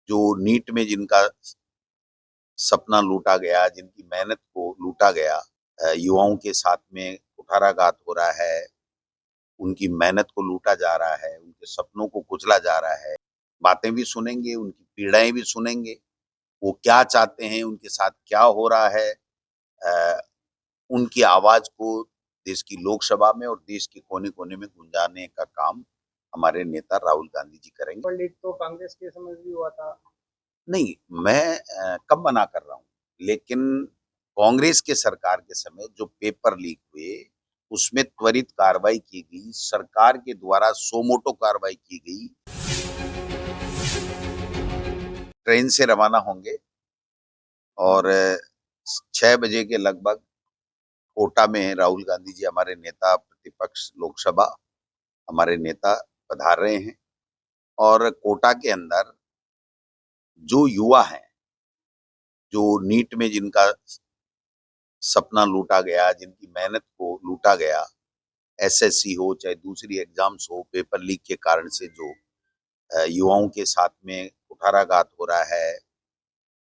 जो नीट में जिनका सपना लूटा गया, जिनकी मेहनत को लूटा गया, युवाओं के साथ में कुठाराघात हो रहा है, उनकी मेहनत को लूटा जा रहा है, उनके सपनों को कुचला जा रहा है। बातें भी सुनेंगे, उनकी पीड़ाएँ भी सुनेंगे, वो क्या चाहते हैं, उनके साथ क्या हो रहा है। अ, उनकी आवाज़ को देश की लोकसभा में और देश के कोने-कोने में गुंजाने का काम हमारे नेता राहुल गांधी जी करेंगे। पेपर लीक तो कांग्रेस के समय भी हुआ था। नहीं, मैं कब मना कर रहा हूँ, लेकिन कांग्रेस के सरकार के समय जो पेपर लीक हुए, उसमें त्वरित कार्रवाई की गई, सरकार के द्वारा सो मोटो कार्रवाई की गई। ट्रेन से रवाना होंगे और 6 बजे के लगभग कोटा में राहुल गांधी जी हमारे नेता प्रतिपक्ष लोकसभा, हमारे नेता पधार रहे हैं और कोटा के अंदर जो युवा हैं, जो नीट में जिनका सपना लूटा गया, जिनकी मेहनत को लूटा गया, एसएससी हो चाहे दूसरी एग्जाम्स हो, पेपर लीक के कारण से जो युवाओं के साथ में कुठाराघात हो रहा है,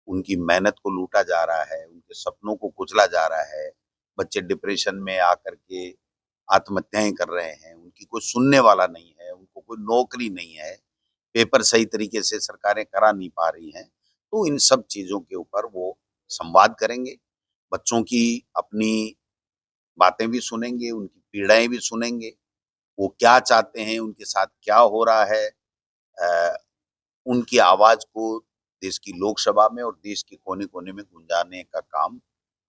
उनकी मेहनत को लूटा जा रहा है, उनके सपनों को कुचला जा रहा है, बच्चे डिप्रेशन में आकर के आत्महत्याएं कर रहे हैं, उनकी कोई सुनने वाला नहीं है, उनको कोई नौकरी नहीं है, पेपर सही तरीके से सरकारें करा नहीं पा रही हैं, तो इन सब चीज़ों के ऊपर वो संवाद करेंगे, बच्चों की अपनी बातें भी सुनेंगे, उनकी पीड़ाएँ भी सुनेंगे, वो क्या चाहते हैं, उनके साथ क्या हो रहा है। अ, उनकी आवाज़ को देश की लोकसभा में और देश के कोने-कोने में गुंजाने का काम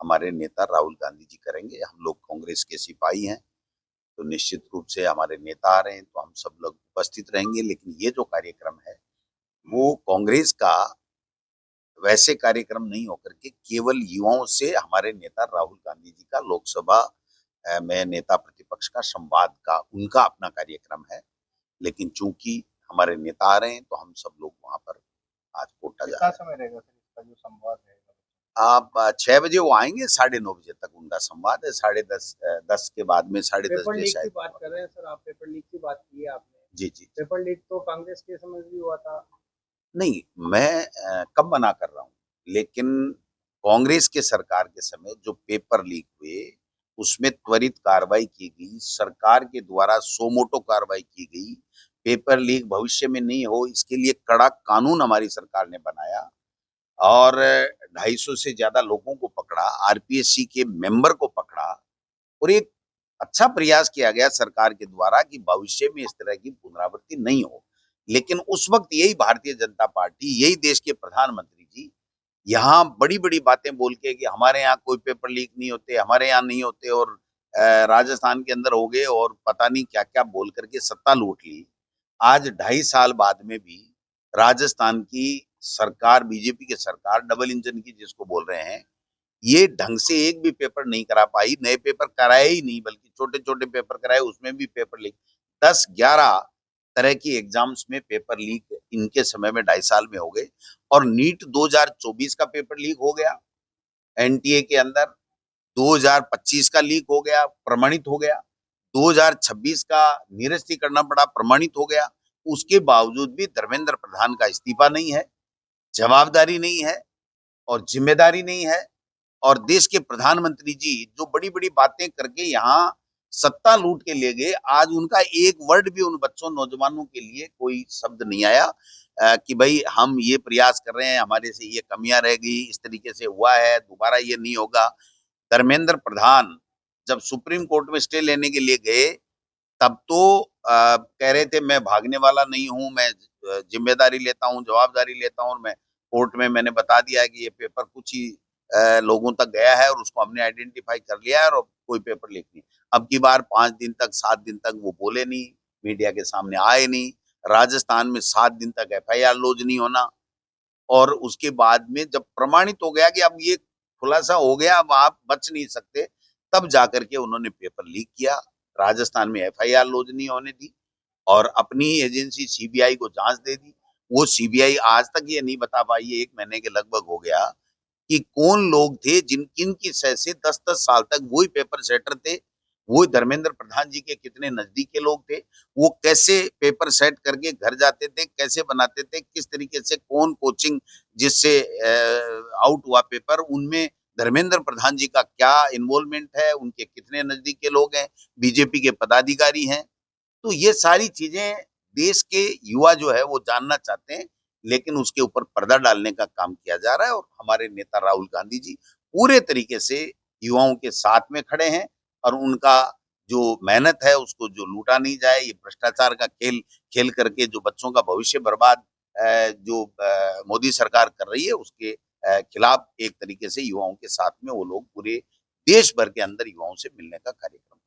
हमारे नेता राहुल गांधी जी करेंगे। हम लोग कांग्रेस के सिपाही हैं, तो निश्चित रूप से हमारे नेता आ रहे हैं, तो हम सब लोग उपस्थित रहेंगे। लेकिन ये जो कार्यक्रम है, वो कांग्रेस का वैसे कार्यक्रम नहीं होकर के केवल युवाओं से हमारे नेता राहुल गांधी जी का लोकसभा में नेता प्रतिपक्ष का संवाद का उनका अपना कार्यक्रम है। लेकिन चूंकि हमारे नेता आ रहे हैं तो हम सब लोग वहां पर आज कोटा जा कितना रहे हैं। समय रहेगा फिर इसका जो संवाद रहेगा? आप 6 बजे वो आएंगे, 9:30 बजे तक उनका संवाद है, 10:30 10 के बाद में 10:30 पेपर बजे लीक की शायद। बात कर रहे हैं सर, आप पेपर लीक की बात की है आपने। जी जी जी। पेपर लीक तो कांग्रेस के समय भी हुआ था। नहीं, मैं कब मना कर रहा हूँ, लेकिन कांग्रेस के सरकार के समय जो पेपर लीक हुए, उसमें त्वरित कार्रवाई की गई, सरकार के द्वारा सो मोटो कार्रवाई की गई। पेपर लीक भविष्य में नहीं हो, इसके लिए कड़ा कानून हमारी सरकार ने बनाया और 250 से ज़्यादा लोगों को पकड़ा, आरपीएससी के मेंबर को पकड़ा और एक अच्छा प्रयास किया गया सरकार के द्वारा कि भविष्य में इस तरह की पुनरावृत्ति नहीं हो। लेकिन उस वक़्त यही भारतीय जनता पार्टी, यही देश के प्रधानमंत्री जी यहाँ बड़ी-बड़ी बातें बोल के कि हमारे यहाँ कोई पेपर लीक नहीं होते, हमारे यहाँ नहीं होते और राजस्थान के अंदर हो गए और पता नहीं क्या-क्या बोल कर के सत्ता लूट ली। आज 2.5 साल बाद में भी राजस्थान की सरकार, बीजेपी की सरकार डबल इंजन की जिसको बोल रहे हैं, ये ढंग से एक भी पेपर नहीं करा पाई, नए पेपर कराए ही नहीं, बल्कि छोटे-छोटे पेपर कराए, उसमें भी पेपर लीक। 10-11 तरह की एग्ज़ाम्स में पेपर लीक इनके समय में 2.5 साल में हो गए और नीट 2024 का पेपर लीक हो गया, एनटीए के अंदर 2025 का लीक हो गया, प्रमाणित हो गया, 2026 का निरस्ती करना पड़ा, प्रमाणित हो गया। उसके बावजूद भी धर्मेंद्र प्रधान का इस्तीफा नहीं है, जवाबदारी नहीं है और ज़िम्मेदारी नहीं है। और देश के प्रधानमंत्री जी जो बड़ी-बड़ी बातें करके यहाँ सत्ता लूट के ले गए, आज उनका एक वर्ड भी उन बच्चों, नौजवानों के लिए कोई शब्द नहीं आया कि भई हम ये प्रयास कर रहे हैं, हमारे से ये कमियाँ रह गई, इस तरीके से हुआ है, दोबारा ये नहीं होगा। धर्मेंद्र प्रधान जब सुप्रीम कोर्ट में स्टे लेने के लिए गए, तब तो कह रहे थे मैं भागने वाला नहीं हूँ, मैं ज़िम्मेदारी लेता हूँ, जवाबदारी लेता हूँ और मैं कोर्ट में मैंने बता दिया है कि ये पेपर कुछ ही लोगों तक गया है और उसको हमने आइडेंटिफ़ाई कर लिया है और कोई पेपर लीक नहीं। अब की बार 5 दिन तक, 7 दिन तक वो बोले नहीं, मीडिया के सामने आए नहीं। राजस्थान में 7 दिन तक एफआईआर लॉन्च नहीं होना और उसके बाद में जब प्रमाणित हो गया कि अब ये खुलासा हो गया, अब आप बच नहीं सकते, तब जाकर के उन्होंने पेपर लीक किया। राजस्थान में एफआईआर लॉन्च नहीं होने दी और अपनी एजेंसी सीबीआई को जाँच दे दी। वो सीबीआई आज तक ये नहीं बता पाई है, 1 महीने के लगभग हो गया, कि कौन लोग थे जिन किन की सह से 10-10 साल तक वही पेपर सेटर थे वो धर्मेंद्र प्रधान जी के कितने नजदीक के लोग थे, वो कैसे पेपर सेट करके घर जाते थे, कैसे बनाते थे, किस तरीके से कौन कोचिंग जिससे आउट हुआ पेपर, उनमें धर्मेंद्र प्रधान जी का क्या इन्वॉल्वमेंट है, उनके कितने नजदीक के लोग हैं, बीजेपी के पदाधिकारी हैं। तो ये सारी चीजें देश के युवा जो है वो जानना चाहते हैं, लेकिन उसके ऊपर पर्दा डालने का काम किया जा रहा है। और हमारे नेता राहुल गांधी जी पूरे तरीके से युवाओं के साथ में खड़े हैं, और उनका जो मेहनत है उसको जो लूटा नहीं जाए, ये भ्रष्टाचार का खेल खेल करके जो बच्चों का भविष्य बर्बाद जो मोदी सरकार कर रही है, उसके खिलाफ एक तरीके से युवाओं के साथ में वो लोग पूरे देश भर के अंदर युवाओं से मिलने का कार्यक्रम